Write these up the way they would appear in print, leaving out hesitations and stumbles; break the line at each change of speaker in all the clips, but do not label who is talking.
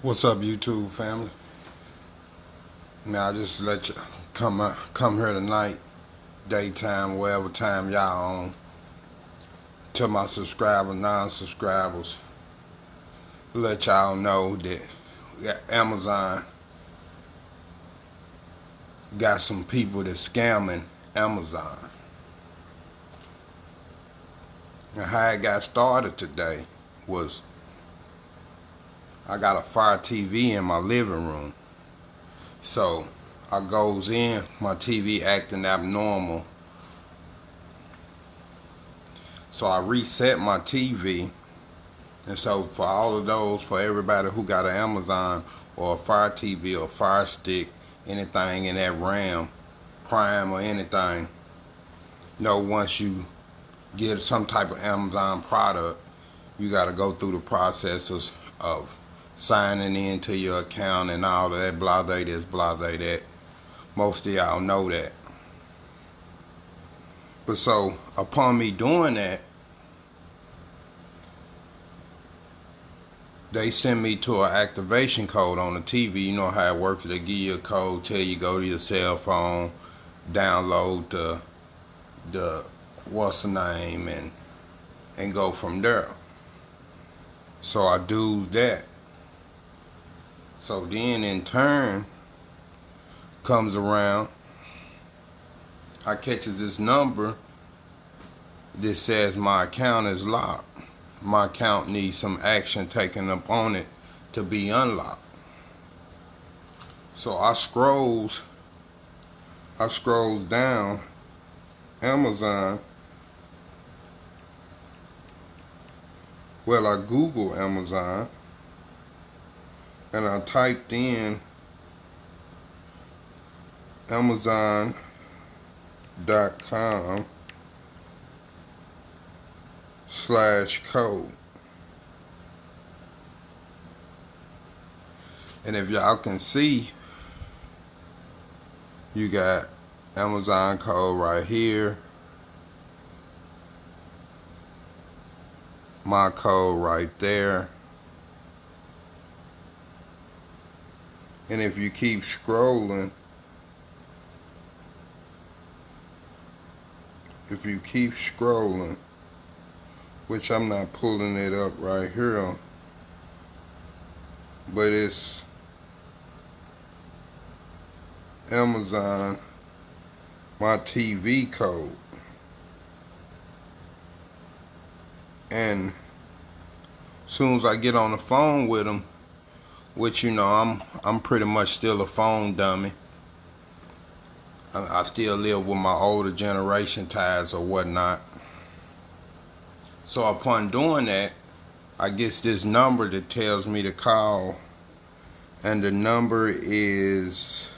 What's up, YouTube family? Now I just let you come here tonight, daytime, whatever time y'all on. To my subscribers, non-subscribers, let y'all know that Amazon got some people that's scamming Amazon. And how it got started today was I got a Fire TV in my living room. So I goes in, my TV acting abnormal. So I reset my TV. And so for all of those, for everybody who got an Amazon or a Fire TV or Fire Stick, anything in that RAM, Prime or anything, once you get some type of Amazon product, you got to go through the processes of signing into your account and all of that, blase this, blase that. Most of y'all know that. But so, upon me doing that, they send me to an activation code on the TV. You know how it works. They give you a code, tell you go to your cell phone, download the what's the name, and go from there. So I do that. So then in turn comes around, I catches this number that says my account is locked. My account needs some action taken up on it to be unlocked. So I scrolls down Amazon. Well, I Google Amazon and I typed in Amazon.com/code. And if y'all can see, you got Amazon code right here, my code right there. And if you keep scrolling, which I'm not pulling it up right here, but it's Amazon, my TV code. And as soon as I get on the phone with them, which I'm pretty much still a phone dummy. I still live with my older generation ties or whatnot. So upon doing that, I get this number that tells me to call, and the number is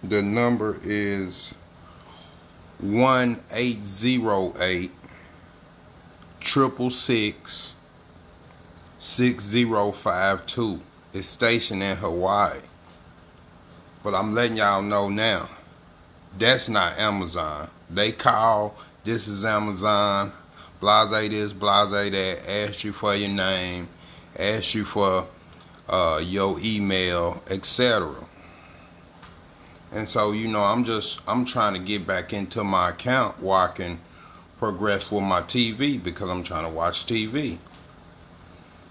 1-800-666-6052. It's stationed in Hawaii. But I'm letting y'all know now, that's not Amazon. They call, this is Amazon, blase this, blase that, ask you for your name, ask you for your email, etc. And so, I'm trying to get back into my account where I can progress with my TV, because I'm trying to watch TV.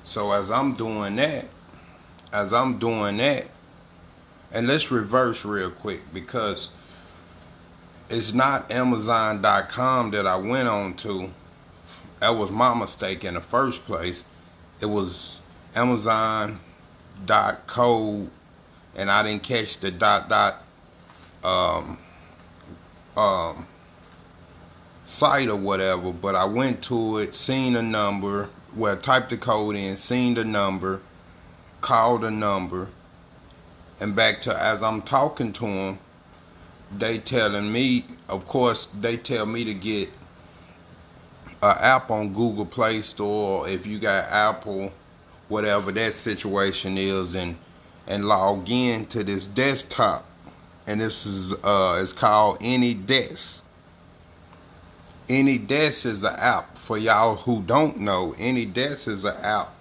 So as I'm doing that, and let's reverse real quick, because it's not Amazon.com that I went on to. That was my mistake in the first place. It was Amazon.code, and I didn't catch the site or whatever, but I went to it, seen the number, typed the code in, seen the number, called the number, and back to as I'm talking to them, they telling me, of course, they tell me to get an app on Google Play Store, if you got Apple, whatever that situation is, and log in to this desktop. And this is it's called AnyDesk. AnyDesk is an app. For y'all who don't know, AnyDesk is an app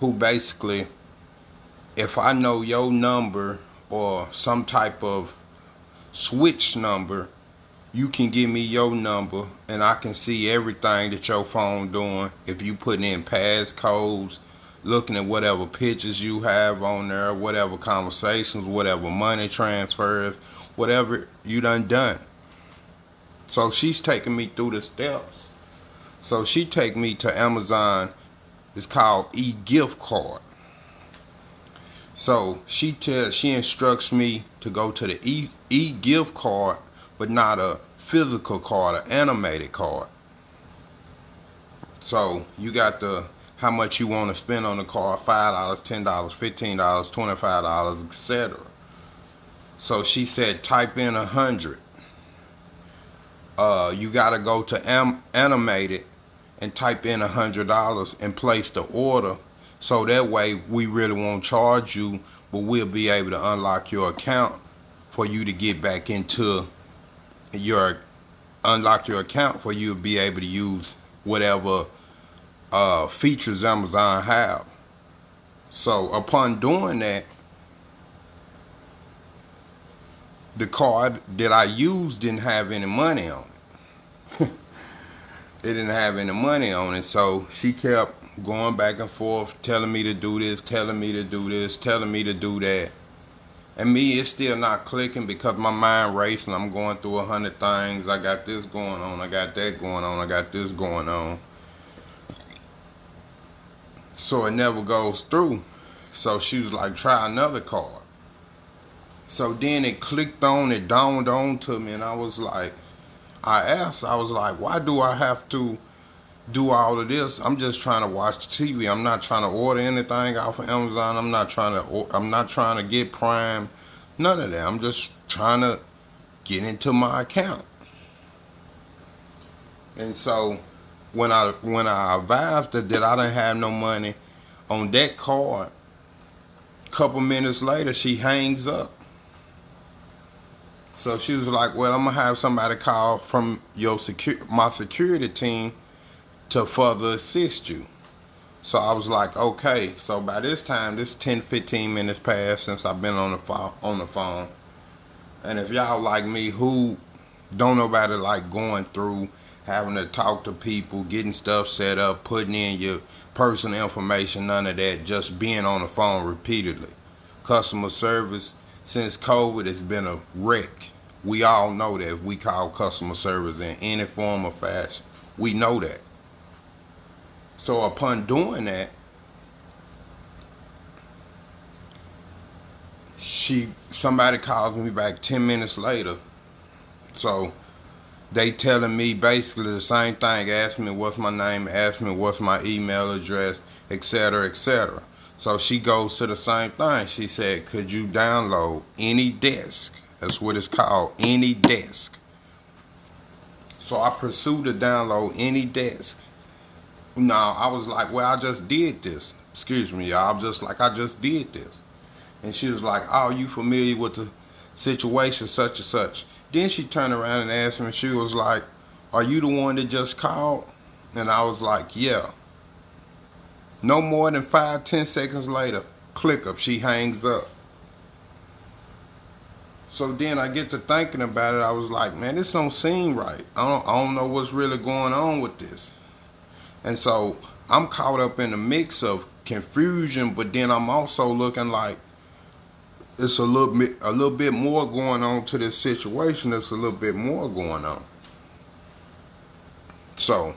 who basically, if I know your number or some type of switch number, you can give me your number and I can see everything that your phone doing. If you putting in passcodes, looking at whatever pictures you have on there, whatever conversations, whatever money transfers, whatever you done. So she's taking me through the steps. So she take me to Amazon. It's called e-gift card. So she instructs me to go to the e-gift card, but not a physical card, an animated card. So you got how much you want to spend on the card: $5, $10, $15, $25, etc. So she said, type in 100. You gotta go to animated and type in $100 and place the order. So that way we really won't charge you, but we'll be able to unlock your account for you to get back into unlock your account for you to be able to use whatever features Amazon have. So upon doing that, the card that I used didn't have any money on it. It didn't have any money on it. So she kept going back and forth, telling me to do this, telling me to do this, telling me to do that. And me, it's still not clicking because my mind racing. I'm going through 100 things. I got this going on. I got that going on. I got this going on. So it never goes through. So she was like, try another card. So then it clicked on, it dawned on to me, and I was like, I was like, why do I have to do all of this? I'm just trying to watch TV. I'm not trying to order anything off of Amazon. I'm not trying to get Prime. None of that. I'm just trying to get into my account. And so when I advised her that I didn't have no money on that card, a couple minutes later she hangs up. So she was like, well, I'm going to have somebody call from my security team to further assist you. So I was like, okay. So by this time, this 10-15 minutes passed since I've been on the phone. And if y'all like me, who don't nobody like going through, having to talk to people, getting stuff set up, putting in your personal information, none of that, just being on the phone repeatedly. Customer service since COVID has been a wreck. We all know that if we call customer service in any form or fashion, we know that. So upon doing that, somebody calls me back 10 minutes later. So they telling me basically the same thing, ask me what's my name, ask me what's my email address, etc., etc. So she goes to the same thing. She said, could you download AnyDesk? That's what it's called, AnyDesk. So I pursued to download AnyDesk. Now, I was like, well, I just did this. Excuse me, y'all. I'm just like, I just did this. And she was like, oh, you familiar with the situation such and such? Then she turned around and asked me, she was like, are you the one that just called? And I was like, yeah. No more than 5-10 seconds later, click up, she hangs up. So then I get to thinking about it. I was like, man, this don't seem right. I don't know what's really going on with this. And so I'm caught up in the mix of confusion, but then I'm also looking like it's a little bit more going on to this situation. There's a little bit more going on. So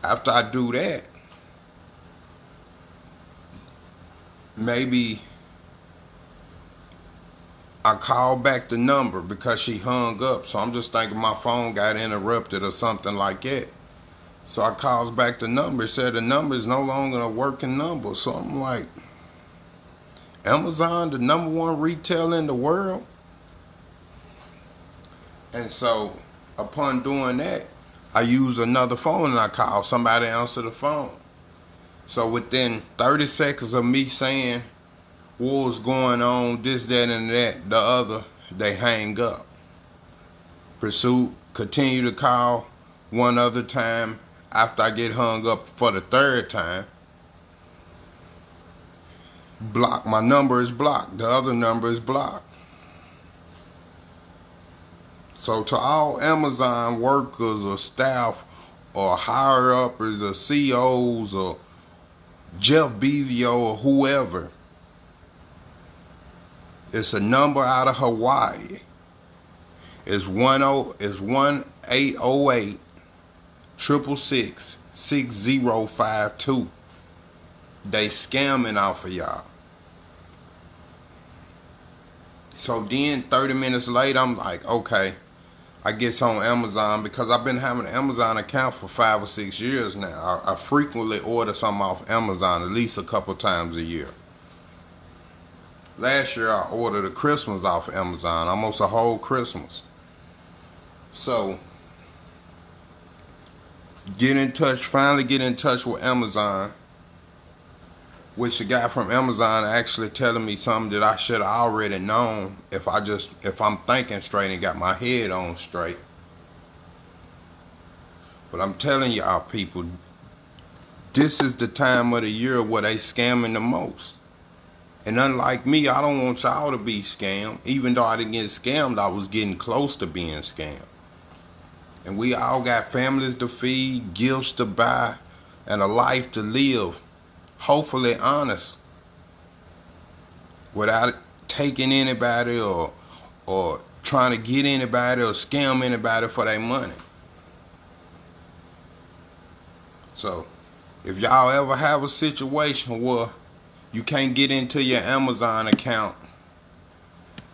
after I do that, maybe I called back the number because she hung up. So I'm just thinking my phone got interrupted or something like that. So I called back the number. It said the number is no longer a working number. So I'm like, Amazon, the #1 retailer in the world? And so upon doing that, I used another phone and I called. Somebody answered the phone. So within 30 seconds of me saying what was going on, this, that, and that, the other, they hang up. Continue to call one other time after I get hung up for the third time. blocked. My number is blocked. The other number is blocked. So to all Amazon workers or staff or higher uppers or CEOs or Jeff Bezos or whoever, it's a number out of Hawaii. It's 1808 666 6052. They scamming off of y'all. So then 30 minutes later, I'm like, okay, I get on Amazon because I've been having an Amazon account for 5 or 6 years now. I frequently order something off Amazon at least a couple times a year. Last year I ordered a Christmas off Amazon, almost a whole Christmas. So finally get in touch with Amazon, which the guy from Amazon actually telling me something that I should have already known if I'm thinking straight and got my head on straight. But I'm telling y'all people, this is the time of the year where they scamming the most. And unlike me, I don't want y'all to be scammed. Even though I didn't get scammed, I was getting close to being scammed. And we all got families to feed, gifts to buy, and a life to live. Hopefully honest. Without taking anybody or trying to get anybody or scam anybody for their money. So, if y'all ever have a situation where you can't get into your Amazon account,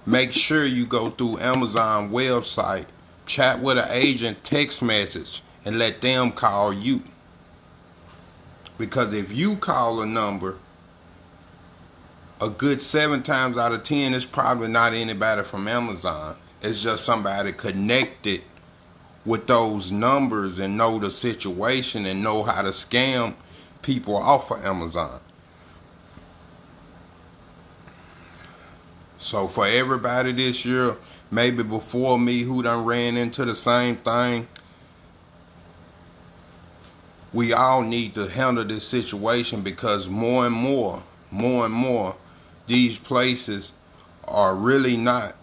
make sure you go through Amazon website, chat with an agent, text message, and let them call you. Because if you call a number, a good 7 times out of 10, it's probably not anybody from Amazon. It's just somebody connected with those numbers and know the situation and know how to scam people off of Amazon. So for everybody this year, maybe before me, who done ran into the same thing, we all need to handle this situation, because more and more, these places are really not,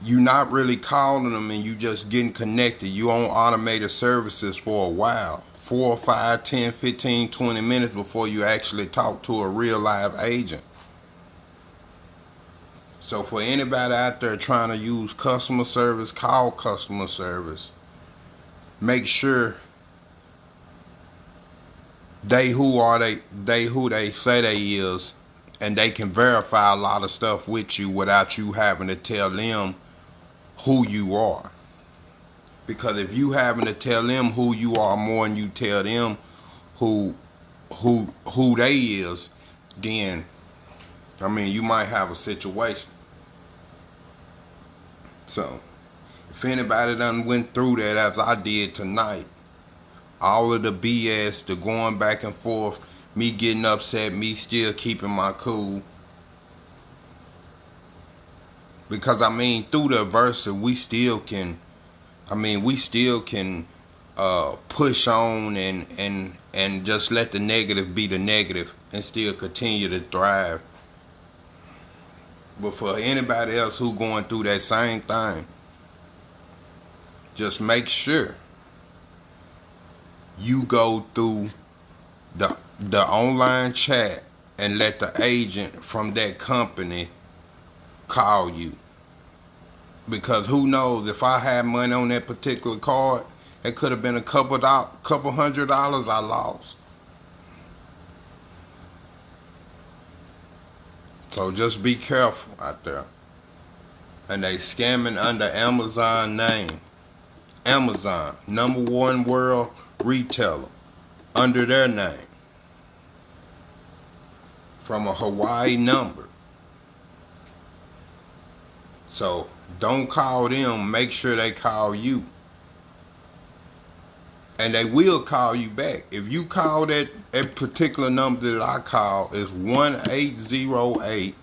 you're not really calling them and you just getting connected. You on automated services for a while, 4, 5, 10, 15, 20 minutes before you actually talk to a real live agent. So for anybody out there trying to use customer service, call customer service. Make sure they who they say they is, and they can verify a lot of stuff with you without you having to tell them who you are. Because if you having to tell them who you are more than you tell them who they is, then I mean you might have a situation. So, if anybody done went through that as I did tonight, all of the BS, the going back and forth, me getting upset, me still keeping my cool. Because I mean, through the adversity, we still can push on and just let the negative be the negative and still continue to thrive. But for anybody else who going through that same thing, just make sure you go through the online chat and let the agent from that company call you. Because who knows, if I had money on that particular card, it could have been a couple $100 I lost. So just be careful out there. And they scamming under Amazon name. Amazon, #1 world retailer, under their name. From a Hawaii number. So don't call them, make sure they call you. And they will call you back. If you call that particular number that I call, is 1808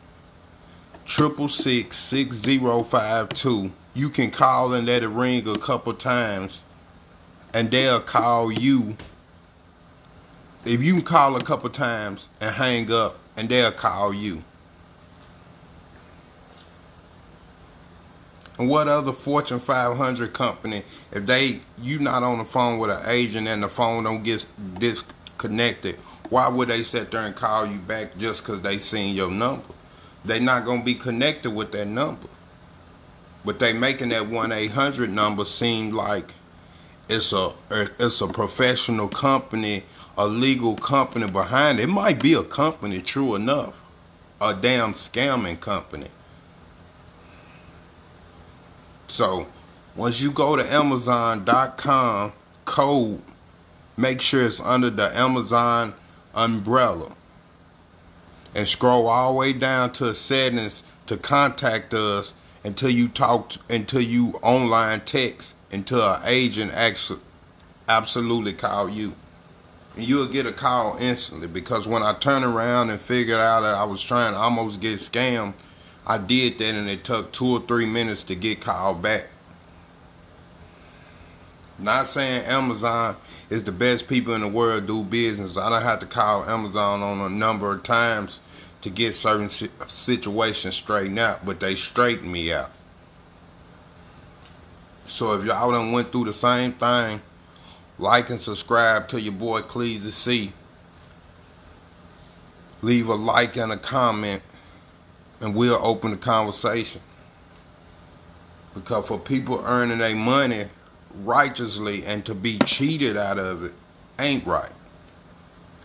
666 6052. You can call and let it ring a couple times, and they'll call you. If you can call a couple times and hang up, and they'll call you. And what other Fortune 500 company, if you not on the phone with an agent and the phone don't get disconnected, why would they sit there and call you back just because they seen your number? They not going to be connected with that number. But they making that 1-800 number seem like it's a professional company, a legal company behind it. It might be a company, true enough. A damn scamming company. So, once you go to Amazon.com, code, make sure it's under the Amazon umbrella. And scroll all the way down to settings to contact us until you online text, until an agent absolutely call you. And you'll get a call instantly, because when I turned around and figured out that I was trying to almost get scammed, I did that and it took 2 or 3 minutes to get called back. Not saying Amazon is the best people in the world do business. I don't have to call Amazon on a number of times to get certain situations straightened out, but they straighten me out. So if y'all done went through the same thing, like and subscribe to your boy Cleezy C. Leave a like and a comment, and we'll open the conversation. Because for people earning their money righteously and to be cheated out of it ain't right.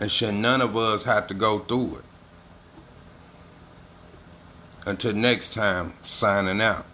And should none of us have to go through it. Until next time, signing out.